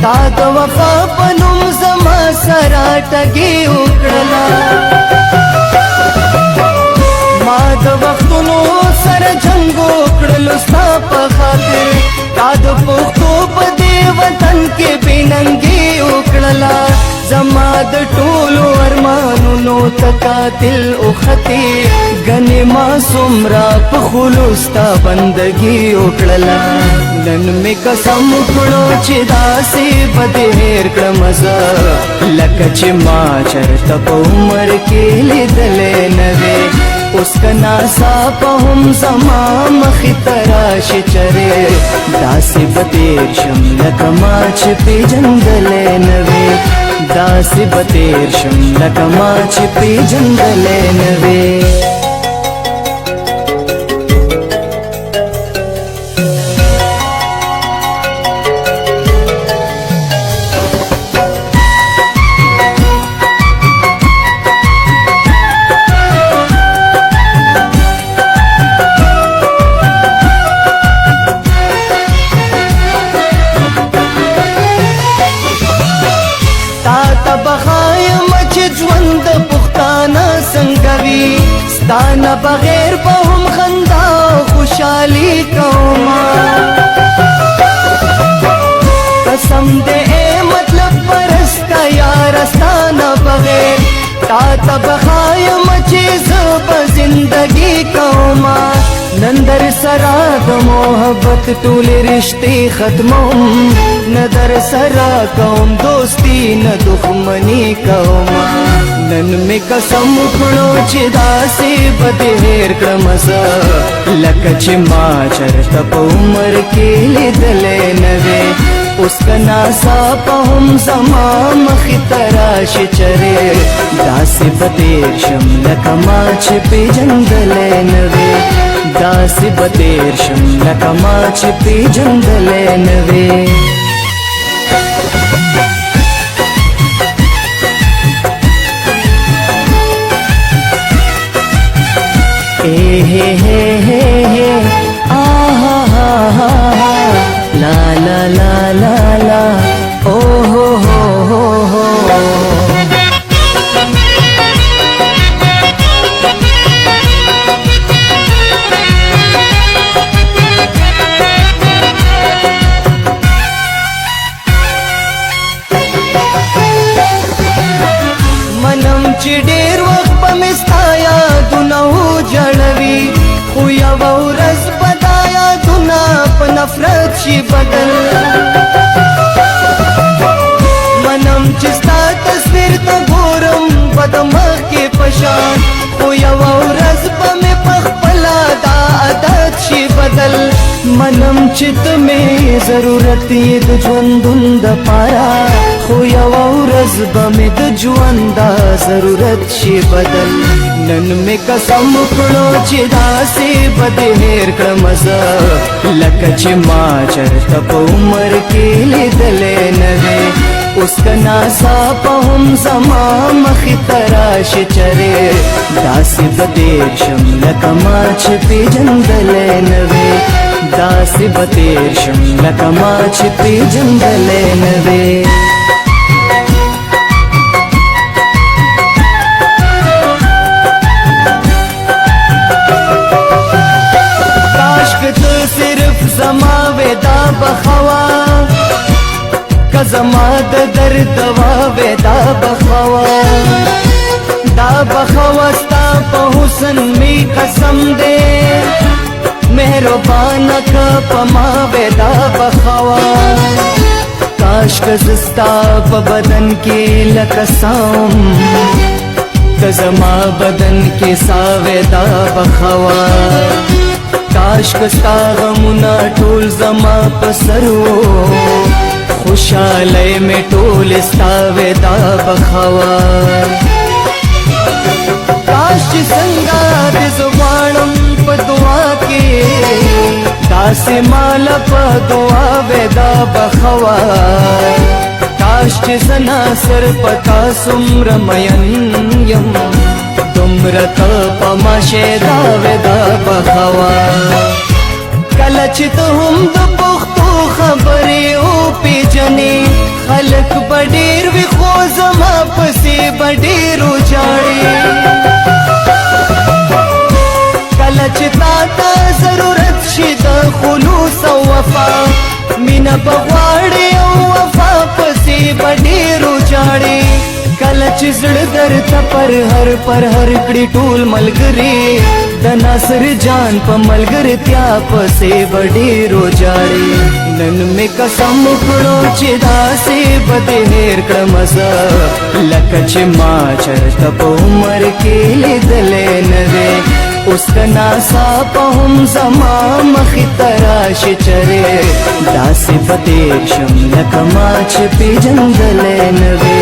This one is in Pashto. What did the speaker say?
تا د وفا پنوم زما سرا ټګي وکړلا ما د وختونو سره جنگ وکړلو ستا په خاطر تا د پښتو په دې وطن کې بېننګي وکړلا زما د ټولو ارمانونو تقاتل اوختي غنې ما څومره په خلوص تا بندګي وکړلا نن مې قسم کړو چې داسې به دې هېر کړم زه لکه چې ما چرته په عمر کې لیدلې نه وې اوس که ناڅاپه هم زما مخې ته راشي چرې داسې به تېر شم لکه ما چې پېژندلی نه وې داسې به تېر شم لکه ما چې پېژندلی نه وې ستانا بغیر په هم خندا خوشحالي کوما قسم دې مطلب پرستا یار ستانا بغیر تا ته بخایم چې زه به زندګي کوما نن در سره د محبت ټولې رشتې ختموم نه در سره کوم دوستي نه دښمني کوما نن مې قسم کړو چې داسې به دې هېر کړم زه لکه چې ما چرته په عمر کې لیدلی نه وې اوس که ناڅاپه هم زما مخې ته راشي چرې داسې به تېر شم لکه ما چې پېژندلی نه وې داسې به تېر شم لکه ما چې پېژندلی نه وې hey hey hey hey ah ha ha ha la la la la la oh ho ho ho ho manam چې ډېر وخت به مې ستا یادونه وجړوي خو یوه ورځ به دا یادونه په نفرت شي بدل منم چې ستا تصویر ته ګورم به د مخکې په شان خو یوه ورځ به مې په خپله دا عادت شي بدل منم چې ته مې ضرورت یې د ژوندون دپاره خو یوه ورځ به مې د ژوند دا ضرورت شي بدل نن مې قسم کړو چې داسې به دې هېر کړم زه لکه چې ما چرته په عمر کې لیدلی نه وې اوس که ناڅاپه هم زما مخې ته راشي چرې داسې به تېر شم لکه ما چې پېژندلی نه وې داسې به تېر شم لکه ما چې پېژندلی نه وې زما ودا بخوا که زما د درد دوا ودا بخوا دا بخوا ستا په حسن می قسم دے مهربان که په ما ودا بخوا کاش که زستا په بدن کې لکه سام که زما بدن کې سا ودا بخوا کاش کستا غمونا ټول زما په سر وو خوشحالی مې ټول ستا ودا بخوا کاش چې څنګه دې زه غواړم په دعا کې داسې ماله په دعا ودا بخوا کاش چې زه ناصر پتا څومره مین یم دومره ته په ما شیدا ودا بخوا کله چې ته هم د پښتو खबरे ओ पेजने खलक बडेर वि खो जमा पसे बडेरो जाड़े कलच ताता जरूरत शिद खुलूस औ वफा मीना बगवाड़े औ वफा पसे बडेरो जाड़े कलच जड़ दर पर हर कड़ी टूल मलगरे द नासर जान प मलगर त्या पसे बडेरो जाड़े नन में कसम खड़ो चिदा से बदेर क्रमस लकच माचर तप उमर के ले दले नवे उसका नासा पहुम जमा मखी तराश चरे दासे बदेर शम लकमाच पे जंगले नवे